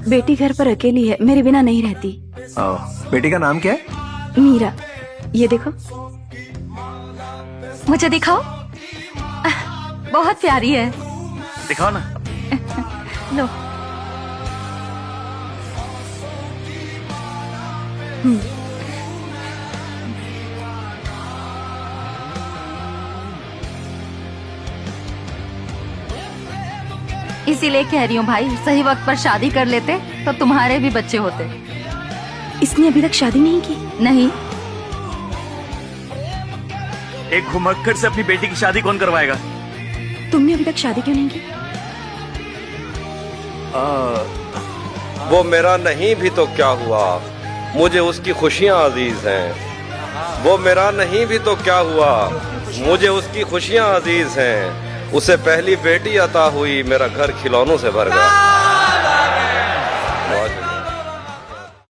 बेटी घर पर अकेली है, मेरे बिना नहीं रहती। बेटी का नाम क्या है? मीरा। ये देखो। मुझे दिखाओ। बहुत प्यारी है। दिखाओ ना। लो। इसीलिए कह रही हूँ भाई, सही वक्त पर शादी कर लेते तो तुम्हारे भी बच्चे होते। इसने अभी तक शादी नहीं की? नहीं। एक घुमक्कड़ से अपनी बेटी की शादी कौन करवाएगा? तुमने अभी तक शादी क्यों नहीं की? वो मेरा नहीं भी तो क्या हुआ, मुझे उसकी खुशियाँ अजीज हैं। वो मेरा नहीं भी तो क्या हुआ, मुझे उसकी खुशियाँ अजीज हैं। उसे पहली बेटी अता हुई, मेरा घर खिलौनों से भर गया।